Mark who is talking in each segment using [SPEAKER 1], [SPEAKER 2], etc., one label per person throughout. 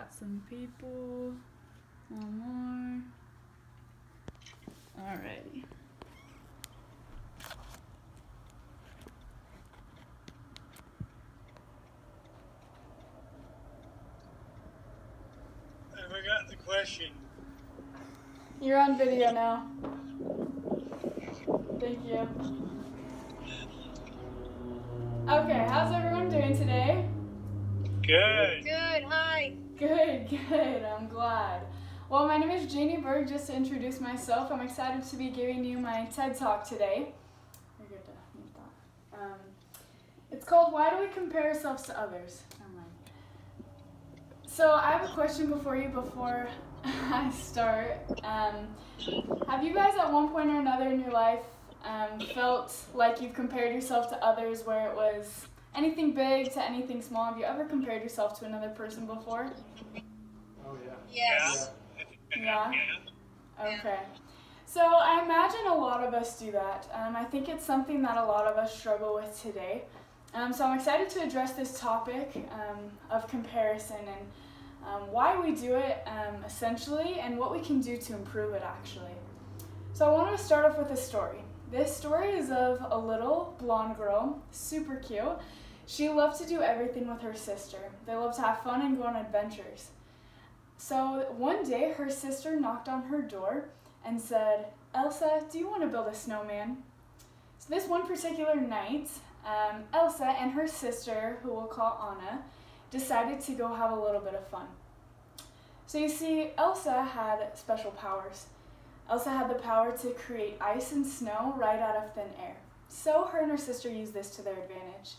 [SPEAKER 1] got some people. One more. Alrighty.
[SPEAKER 2] I forgot the question.
[SPEAKER 1] You're on video now. Thank you. Okay, how's everyone doing today?
[SPEAKER 2] Good.
[SPEAKER 3] Good, hi.
[SPEAKER 1] Good, I'm glad. Well, my name is Janie Berg. Just to introduce myself, I'm excited to be giving you my TED Talk today. You're good to mute that. It's called Why Do We Compare Ourselves to Others? Never mind. So I have a question before I start. Have you guys at one point or another in your life felt like you've compared yourself to others, where it was anything big to anything small? Have you ever compared yourself to another person before?
[SPEAKER 4] Oh, yeah.
[SPEAKER 3] Yes.
[SPEAKER 1] Yeah? Okay. So I imagine a lot of us do that. I think it's something that a lot of us struggle with today. So I'm excited to address this topic of comparison and why we do it essentially, and what we can do to improve it actually. So I wanted to start off with a story. This story is of a little blonde girl, super cute. She loved to do everything with her sister. They loved to have fun and go on adventures. So one day her sister knocked on her door and said, "Elsa, do you want to build a snowman?" So this one particular night, Elsa and her sister, who we'll call Anna, decided to go have a little bit of fun. So you see, Elsa had special powers. Elsa had the power to create ice and snow right out of thin air. So her and her sister used this to their advantage.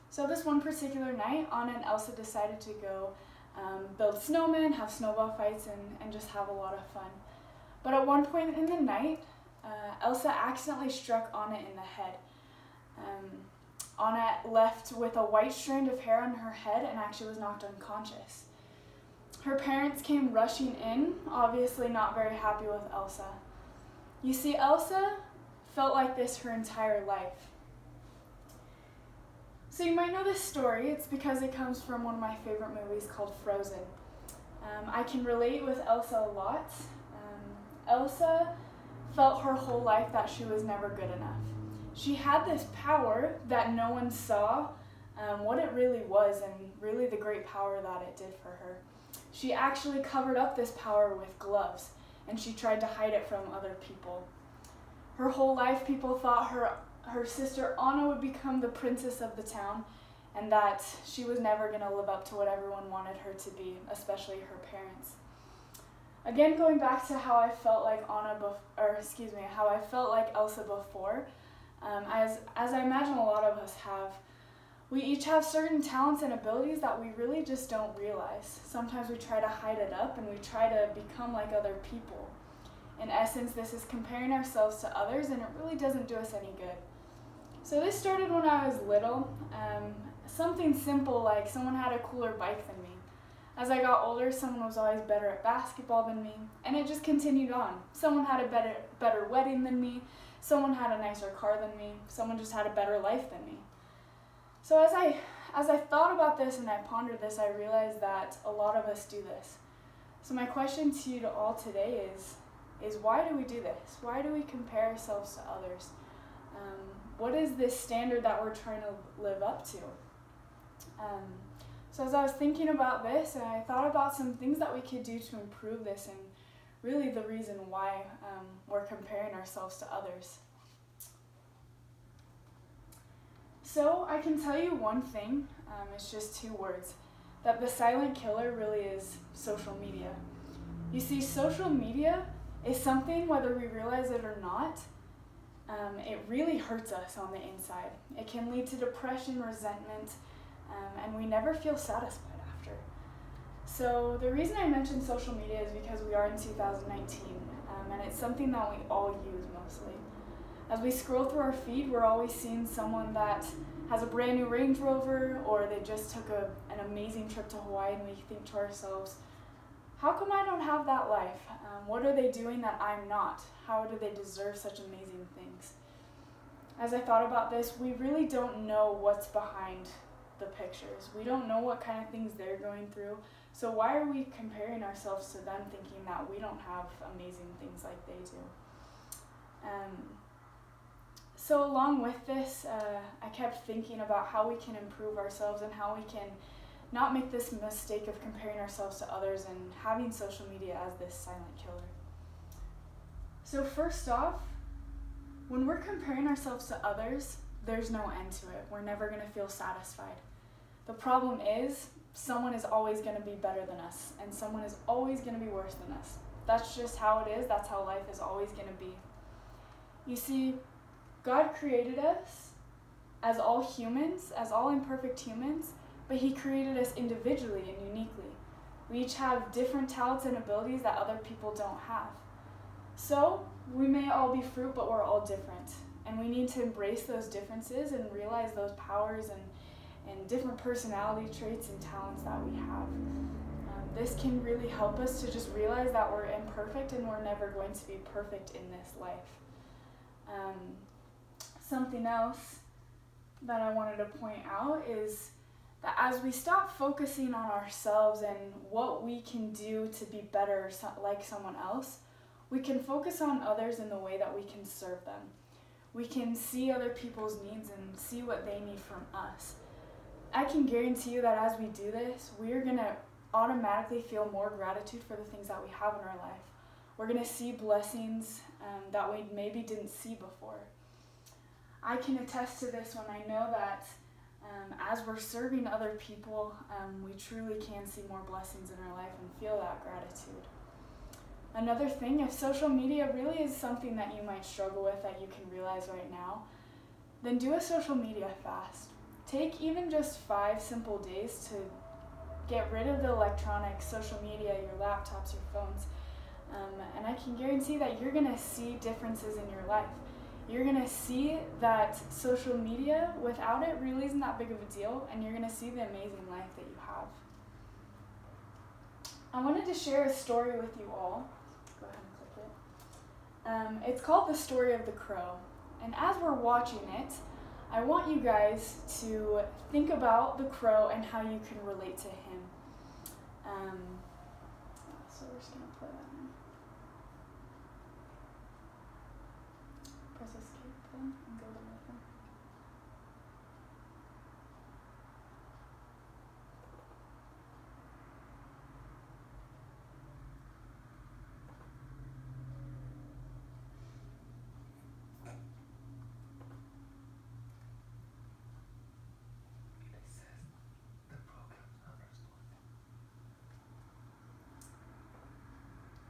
[SPEAKER 1] So this one particular night, Anna and Elsa decided to go build snowmen, have snowball fights, and just have a lot of fun. But at one point in the night, Elsa accidentally struck Anna in the head. Anna left with a white strand of hair on her head and actually was knocked unconscious. Her parents came rushing in, obviously not very happy with Elsa. You see, Elsa felt like this her entire life. So you might know this story. It's because it comes from one of my favorite movies called Frozen. I can relate with Elsa a lot. Elsa felt her whole life that she was never good enough. She had this power that no one saw what it really was, and really the great power that it did for her. She actually covered up this power with gloves, and she tried to hide it from other people. Her whole life, people thought her sister Anna would become the princess of the town, and that she was never going to live up to what everyone wanted her to be, especially her parents. Again, going back to how I felt like how I felt like Elsa before, as I imagine a lot of us have, we each have certain talents and abilities that we really just don't realize. Sometimes we try to hide it up and we try to become like other people. In essence, this is comparing ourselves to others, and it really doesn't do us any good. So this started when I was little. Something simple like someone had a cooler bike than me. As I got older, someone was always better at basketball than me, and it just continued on. Someone had a better wedding than me, someone had a nicer car than me, someone just had a better life than me. So as I thought about this and I pondered this, I realized that a lot of us do this. So my question to you all today is why do we do this? Why do we compare ourselves to others? What is this standard that we're trying to live up to? So as I was thinking about this, and I thought about some things that we could do to improve this, and really the reason why we're comparing ourselves to others. So I can tell you one thing, it's just 2 words, that the silent killer really is social media. You see, social media is something, whether we realize it or not, it really hurts us on the inside. It can lead to depression, resentment, and we never feel satisfied after. So the reason I mention social media is because we are in 2019, and it's something that we all use mostly. As we scroll through our feed, we're always seeing someone that has a brand new Range Rover, or they just took an amazing trip to Hawaii, and we think to ourselves, how come I don't have that life? What are they doing that I'm not? How do they deserve such amazing things? As I thought about this, we really don't know what's behind the pictures. We don't know what kind of things they're going through. So why are we comparing ourselves to them, thinking that we don't have amazing things like they do? So along with this, I kept thinking about how we can improve ourselves and how we can not make this mistake of comparing ourselves to others and having social media as this silent killer. So first off, when we're comparing ourselves to others, there's no end to it. We're never going to feel satisfied. The problem is, someone is always going to be better than us, and someone is always going to be worse than us. That's just how it is. That's how life is always going to be. You see, God created us as all humans, as all imperfect humans, but He created us individually and uniquely. We each have different talents and abilities that other people don't have. So, we may all be fruit, but we're all different. And we need to embrace those differences and realize those powers and different personality traits and talents that we have. This can really help us to just realize that we're imperfect and we're never going to be perfect in this life. Something else that I wanted to point out is that as we stop focusing on ourselves and what we can do to be better like someone else, we can focus on others in the way that we can serve them. We can see other people's needs and see what they need from us. I can guarantee you that as we do this, we're going to automatically feel more gratitude for the things that we have in our life. We're going to see blessings that we maybe didn't see before. I can attest to this when I know that as we're serving other people, we truly can see more blessings in our life and feel that gratitude. Another thing, if social media really is something that you might struggle with that you can realize right now, then do a social media fast. Take even just 5 simple days to get rid of the electronic social media, your laptops, your phones, and I can guarantee that you're going to see differences in your life. You're going to see that social media, without it, really isn't that big of a deal, and you're going to see the amazing life that you have. I wanted to share a story with you all. Go ahead and click it. It's called The Story of the Crow. And as we're watching it, I want you guys to think about the crow and how you can relate to him. So we're just going to play that now. Press escape then and go to nothing.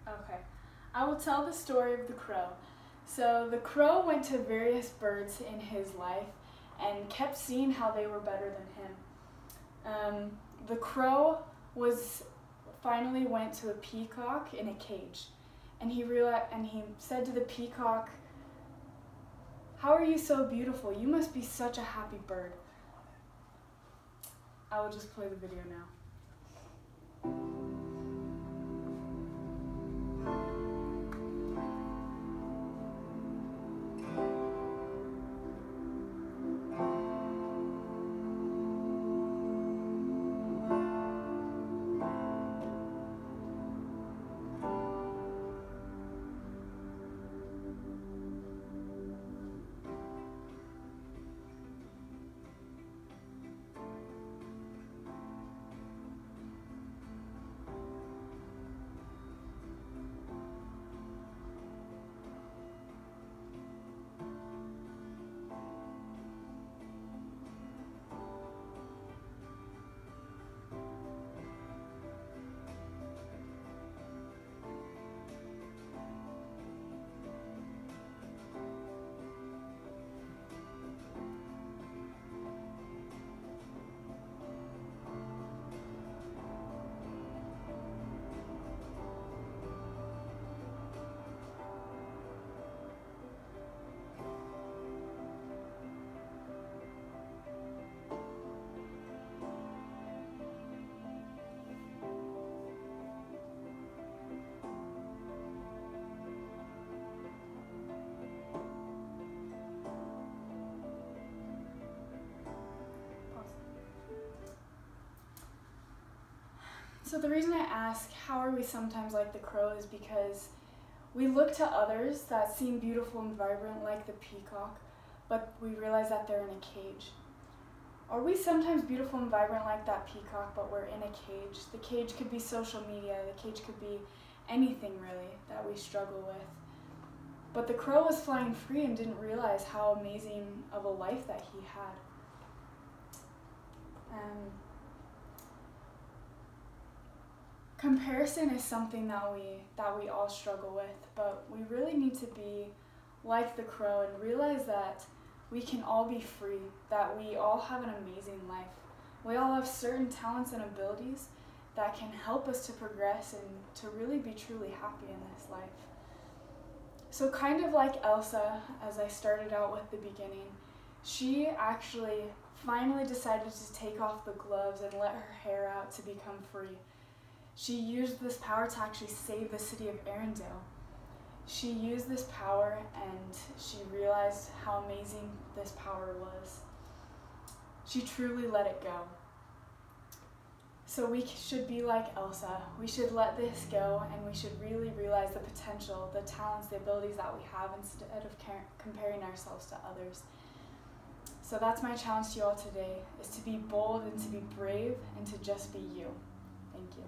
[SPEAKER 1] Okay, I will tell the story of the crow. So the crow went to various birds in his life and kept seeing how they were better than him. The crow finally went to a peacock in a cage, and he said to the peacock, "How are you so beautiful? You must be such a happy bird." I will just play the video now. So the reason I ask how are we sometimes like the crow is because we look to others that seem beautiful and vibrant like the peacock, but we realize that they're in a cage. Are we sometimes beautiful and vibrant like that peacock, but we're in a cage? The cage could be social media, the cage could be anything really that we struggle with. But the crow was flying free and didn't realize how amazing of a life that he had. Comparison is something that we all struggle with, but we really need to be like the crow and realize that we can all be free, that we all have an amazing life. We all have certain talents and abilities that can help us to progress and to really be truly happy in this life. So kind of like Elsa, as I started out with the beginning, she actually finally decided to take off the gloves and let her hair out to become free. She used this power to actually save the city of Arendelle. She used this power and she realized how amazing this power was. She truly let it go. So we should be like Elsa. We should let this go and we should really realize the potential, the talents, the abilities that we have instead of comparing ourselves to others. So that's my challenge to you all today, is to be bold and to be brave and to just be you. Thank you.